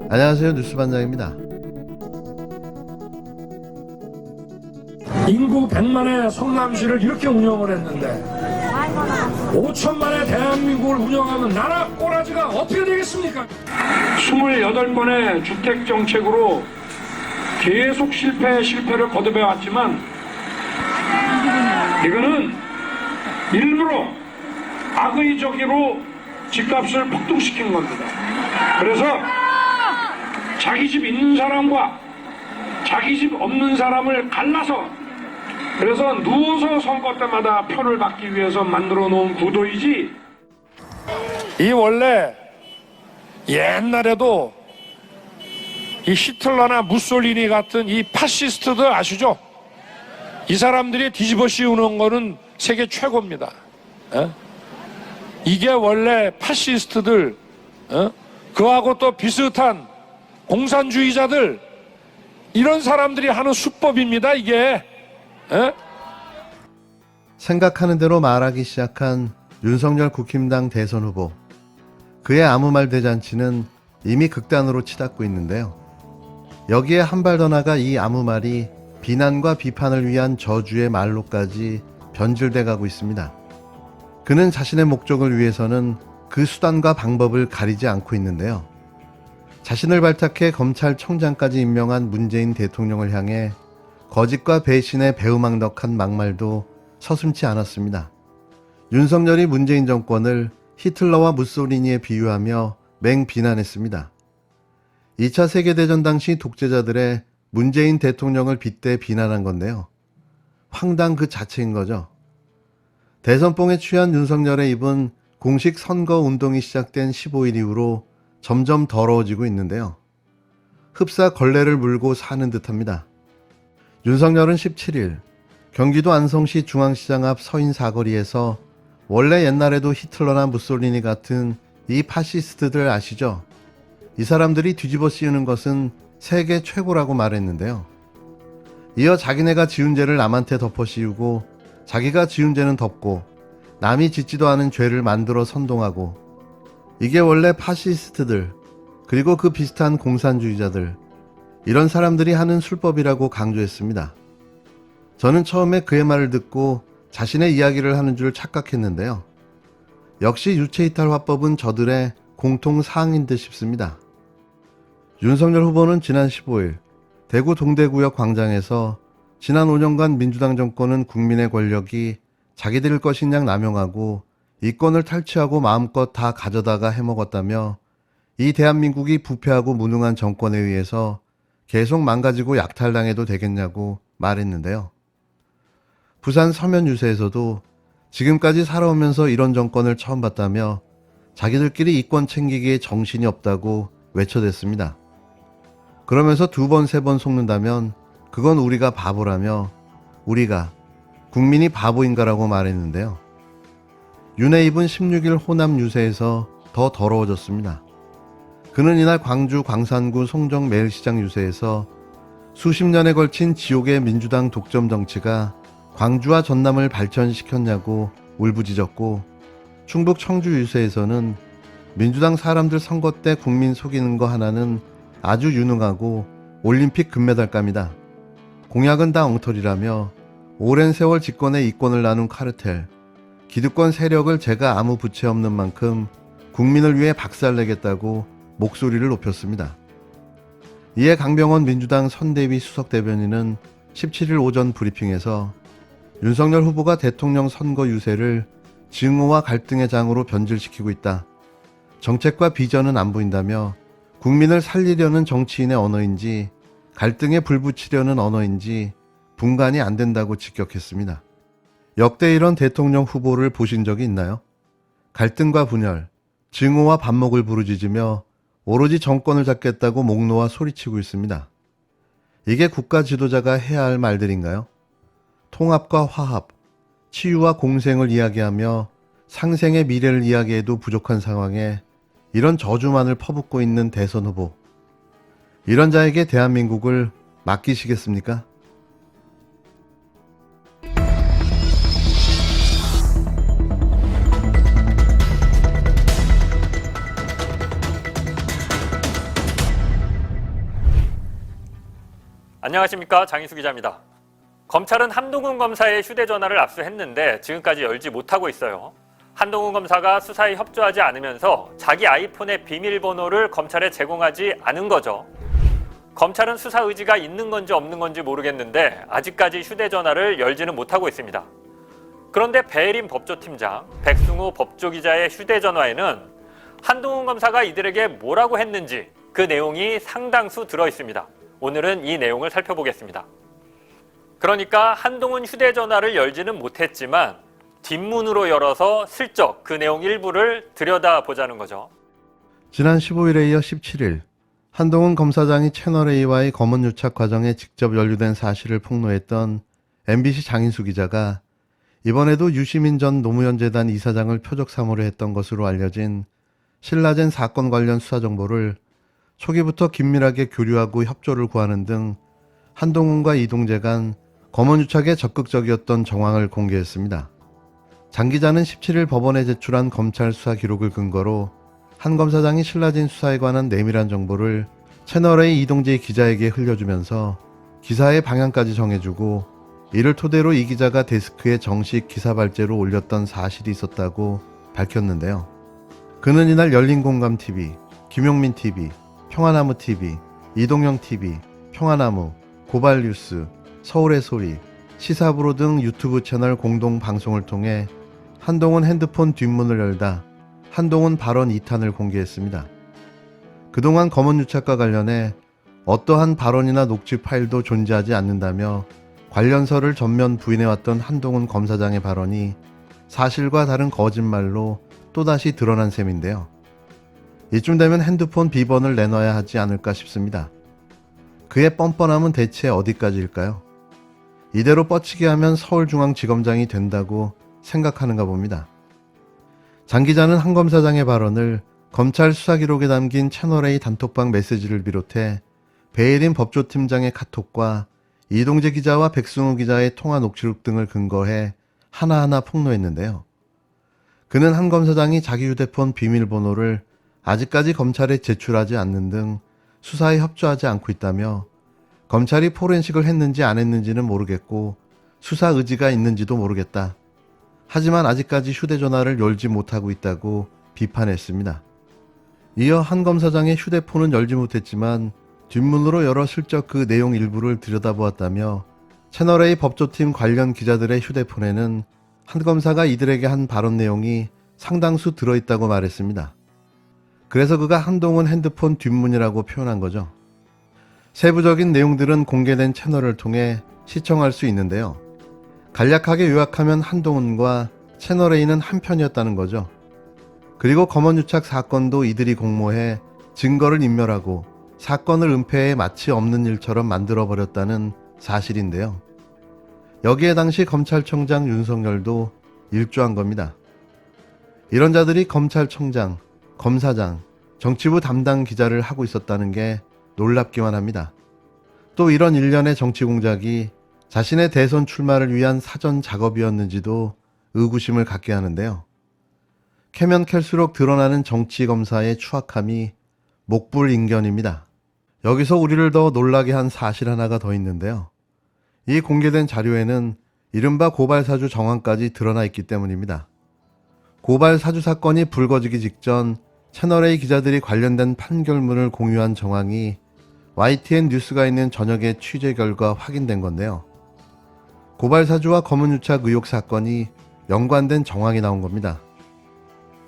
안녕하세요, 뉴스반장입니다. 인구 100만의 성남시를 이렇게 운영을 했는데 5천만의 대한민국을 운영하면 나라 꼬라지가 어떻게 되겠습니까? 28번의 주택정책으로 계속 실패를 거듭해 왔지만 이거는 일부러 악의적으로 집값을 폭등시킨 겁니다. 그래서 자기 집 있는 사람과 자기 집 없는 사람을 갈라서, 그래서 누워서 선거 때마다 표를 받기 위해서 만들어 놓은 구도이지, 이 원래 옛날에도 이 히틀러나 무솔리니 같은 이 파시스트들 아시죠? 이 사람들이 뒤집어 씌우는 거는 세계 최고입니다. 이게 원래 파시스트들, 그하고 또 비슷한 공산주의자들, 이런 사람들이 하는 수법입니다, 이게. 생각하는 대로 말하기 시작한 윤석열 국힘당 대선 후보. 그의 아무 말 대잔치는 이미 극단으로 치닫고 있는데요. 여기에 한 발 더 나가 이 아무 말이 비난과 비판을 위한 저주의 말로까지 변질돼 가고 있습니다. 그는 자신의 목적을 위해서는 그 수단과 방법을 가리지 않고 있는데요. 자신을 발탁해 검찰청장까지 임명한 문재인 대통령을 향해 거짓과 배신의 배은망덕한 막말도 서슴지 않았습니다. 윤석열이 문재인 정권을 히틀러와 무솔리니에 비유하며 맹비난했습니다. 2차 세계대전 당시 독재자들의 문재인 대통령을 빗대 비난한 건데요. 황당 그 자체인 거죠. 대선뽕에 취한 윤석열의 입은 공식 선거운동이 시작된 15일 이후로 점점 더러워지고 있는데요. 흡사 걸레를 물고 사는 듯합니다. 윤석열은 17일 경기도 안성시 중앙시장 앞 서인 사거리에서 원래 옛날에도 히틀러나 무솔리니 같은 이 파시스트들 아시죠? 이 사람들이 뒤집어 씌우는 것은 세계 최고라고 말했는데요. 이어 자기네가 지은 죄를 남한테 덮어 씌우고 자기가 지은 죄는 덮고 남이 짓지도 않은 죄를 만들어 선동하고, 이게 원래 파시스트들 그리고 그 비슷한 공산주의자들, 이런 사람들이 하는 술법이라고 강조했습니다. 저는 처음에 그의 말을 듣고 자신의 이야기를 하는 줄 착각했는데요. 역시 유체이탈 화법은 저들의 공통 사항인 듯 싶습니다. 윤석열 후보는 지난 15일 대구 동대구역 광장에서 지난 5년간 민주당 정권은 국민의 권력이 자기들 것인 양 남용하고 이권을 탈취하고 마음껏 다 가져다가 해먹었다며 이 대한민국이 부패하고 무능한 정권에 의해서 계속 망가지고 약탈당해도 되겠냐고 말했는데요. 부산 서면 유세에서도 지금까지 살아오면서 이런 정권을 처음 봤다며 자기들끼리 이권 챙기기에 정신이 없다고 외쳐댔습니다. 그러면서 2번, 3번 속는다면 그건 우리가 바보라며 우리가 국민이 바보인가라고 말했는데요. 윤의 입은 16일 호남 유세에서 더 더러워졌습니다. 그는 이날 광주 광산구 송정 매일시장 유세에서 수십 년에 걸친 지옥의 민주당 독점 정치가 광주와 전남을 발전시켰냐고 울부짖었고, 충북 청주 유세에서는 민주당 사람들 선거 때 국민 속이는 거 하나는 아주 유능하고 올림픽 금메달감이다. 공약은 다 엉터리라며 오랜 세월 집권의 이권을 나눈 카르텔, 기득권 세력을 제가 아무 부채 없는 만큼 국민을 위해 박살내겠다고 목소리를 높였습니다. 이에 강병원 민주당 선대위 수석대변인은 17일 오전 브리핑에서 윤석열 후보가 대통령 선거 유세를 증오와 갈등의 장으로 변질시키고 있다. 정책과 비전은 안 보인다며 국민을 살리려는 정치인의 언어인지 갈등에 불 붙이려는 언어인지 분간이 안 된다고 직격했습니다. 역대 이런 대통령 후보를 보신 적이 있나요? 갈등과 분열, 증오와 반목을 부르짖으며 오로지 정권을 잡겠다고 목 놓아 소리치고 있습니다. 이게 국가 지도자가 해야 할 말들인가요? 통합과 화합, 치유와 공생을 이야기하며 상생의 미래를 이야기해도 부족한 상황에 이런 저주만을 퍼붓고 있는 대선 후보. 이런 자에게 대한민국을 맡기시겠습니까? 안녕하십니까, 장인수 기자입니다. 검찰은 한동훈 검사의 휴대전화를 압수했는데 지금까지 열지 못하고 있어요. 한동훈 검사가 수사에 협조하지 않으면서 자기 아이폰의 비밀번호를 검찰에 제공하지 않은 거죠. 검찰은 수사 의지가 있는 건지 없는 건지 모르겠는데 아직까지 휴대전화를 열지는 못하고 있습니다. 그런데 배혜림 법조팀장, 백승우 법조기자의 휴대전화에는 한동훈 검사가 이들에게 뭐라고 했는지 그 내용이 상당수 들어 있습니다. 오늘은 이 내용을 살펴보겠습니다. 그러니까 한동훈 휴대전화를 열지는 못했지만 뒷문으로 열어서 슬쩍 그 내용 일부를 들여다보자는 거죠. 지난 15일에 이어 17일 한동훈 검사장이 채널A와의 검언 유착 과정에 직접 연루된 사실을 폭로했던 MBC 장인수 기자가 이번에도 유시민 전 노무현 재단 이사장을 표적 사무를 했던 것으로 알려진 신라젠 사건 관련 수사 정보를 초기부터 긴밀하게 교류하고 협조를 구하는 등 한동훈과 이동재 간 검언 유착에 적극적이었던 정황을 공개했습니다. 장 기자는 17일 법원에 제출한 검찰 수사 기록을 근거로 한 검사장이 신라진 수사에 관한 내밀한 정보를 채널A 이동재 기자에게 흘려주면서 기사의 방향까지 정해주고 이를 토대로 이 기자가 데스크에 정식 기사 발제로 올렸던 사실이 있었다고 밝혔는데요. 그는 이날 열린공감TV, 김용민TV, 평화나무TV, 이동영TV, 평화나무, 고발뉴스, 서울의 소리, 시사부로 등 유튜브 채널 공동 방송을 통해 한동훈 핸드폰 뒷문을 열다 한동훈 발언 2탄을 공개했습니다. 그동안 검언 유착과 관련해 어떠한 발언이나 녹취 파일도 존재하지 않는다며 관련서를 전면 부인해왔던 한동훈 검사장의 발언이 사실과 다른 거짓말로 또다시 드러난 셈인데요. 이쯤 되면 핸드폰 비번을 내놔야 하지 않을까 싶습니다. 그의 뻔뻔함은 대체 어디까지일까요? 이대로 뻗치게 하면 서울중앙지검장이 된다고 생각하는가 봅니다. 장 기자는 한 검사장의 발언을 검찰 수사 기록에 담긴 채널A 단톡방 메시지를 비롯해 배혜림 법조팀장의 카톡과 이동재 기자와 백승우 기자의 통화 녹취록 등을 근거해 하나하나 폭로했는데요. 그는 한 검사장이 자기 휴대폰 비밀번호를 아직까지 검찰에 제출하지 않는 등 수사에 협조하지 않고 있다며 검찰이 포렌식을 했는지 안 했는지는 모르겠고 수사 의지가 있는지도 모르겠다. 하지만 아직까지 휴대전화를 열지 못하고 있다고 비판했습니다. 이어 한 검사장의 휴대폰은 열지 못했지만 뒷문으로 열어 슬쩍 그 내용 일부를 들여다보았다며 채널A 법조팀 관련 기자들의 휴대폰에는 한 검사가 이들에게 한 발언 내용이 상당수 들어있다고 말했습니다. 그래서 그가 한동훈 핸드폰 뒷문이라고 표현한 거죠. 세부적인 내용들은 공개된 채널을 통해 시청할 수 있는데요. 간략하게 요약하면 한동훈과 채널A는 한편이었다는 거죠. 그리고 검언유착 사건도 이들이 공모해 증거를 인멸하고 사건을 은폐해 마치 없는 일처럼 만들어버렸다는 사실인데요. 여기에 당시 검찰청장 윤석열도 일조한 겁니다. 이런 자들이 검찰청장, 검사장, 정치부 담당 기자를 하고 있었다는 게 놀랍기만 합니다. 또 이런 일련의 정치 공작이 자신의 대선 출마를 위한 사전 작업이었는지도 의구심을 갖게 하는데요. 캐면 캘수록 드러나는 정치 검사의 추악함이 목불인견입니다. 여기서 우리를 더 놀라게 한 사실 하나가 더 있는데요. 이 공개된 자료에는 이른바 고발사주 정황까지 드러나 있기 때문입니다. 고발사주 사건이 불거지기 직전 채널A 기자들이 관련된 판결문을 공유한 정황이 YTN 뉴스가 있는 저녁의 취재 결과 확인된 건데요. 고발사주와 검언유착 의혹 사건이 연관된 정황이 나온 겁니다.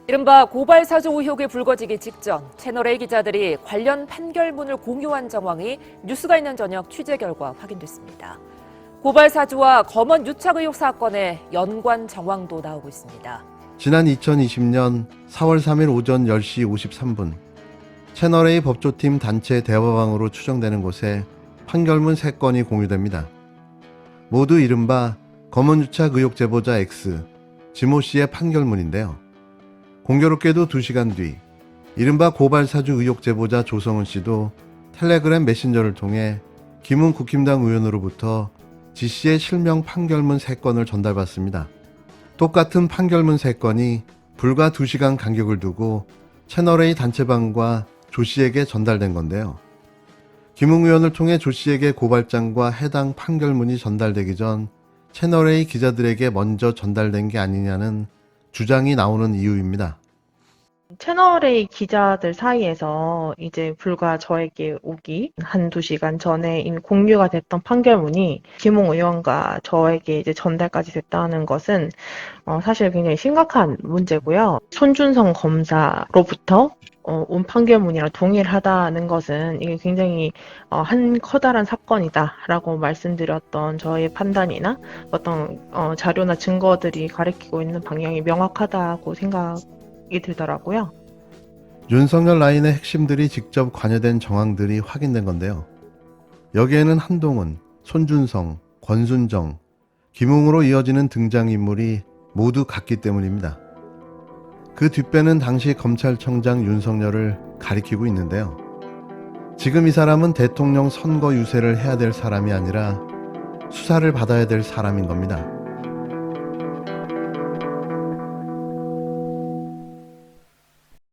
이른바 고발사주 의혹이 불거지기 직전 채널A 기자들이 관련 판결문을 공유한 정황이 뉴스가 있는 저녁 취재 결과 확인됐습니다. 고발사주와 검언유착 의혹 사건의 연관 정황도 나오고 있습니다. 지난 2020년 4월 3일 오전 10시 53분 채널A 법조팀 단체 대화방으로 추정되는 곳에 판결문 3건이 공유됩니다. 모두 이른바 검언유착 의혹 제보자 X, 지모 씨의 판결문인데요. 공교롭게도 2시간 뒤 이른바 고발사주 의혹 제보자 조성은 씨도 텔레그램 메신저를 통해 김웅 국힘당 의원으로부터 지 씨의 실명 판결문 3건을 전달받습니다. 똑같은 판결문 3건이 불과 2시간 간격을 두고 채널A 단체방과 조 씨에게 전달된 건데요. 김웅 의원을 통해 조 씨에게 고발장과 해당 판결문이 전달되기 전 채널A 기자들에게 먼저 전달된 게 아니냐는 주장이 나오는 이유입니다. 채널A 기자들 사이에서 이제 불과 저에게 오기 한두 시간 전에 공유가 됐던 판결문이 김웅 의원과 저에게 이제 전달까지 됐다는 것은 사실 굉장히 심각한 문제고요. 손준성 검사로부터 온 판결문이랑 동일하다는 것은 이게 굉장히 한 커다란 사건이다라고 말씀드렸던 저의 판단이나 어떤 자료나 증거들이 가리키고 있는 방향이 명확하다고 생각이 들더라고요. 윤석열 라인의 핵심들이 직접 관여된 정황들이 확인된 건데요. 여기에는 한동훈, 손준성, 권순정, 김웅으로 이어지는 등장인물이 모두 같기 때문입니다. 그 뒷배는 당시 검찰청장 윤석열을 가리키고 있는데요. 지금 이 사람은 대통령 선거 유세를 해야 될 사람이 아니라 수사를 받아야 될 사람인 겁니다.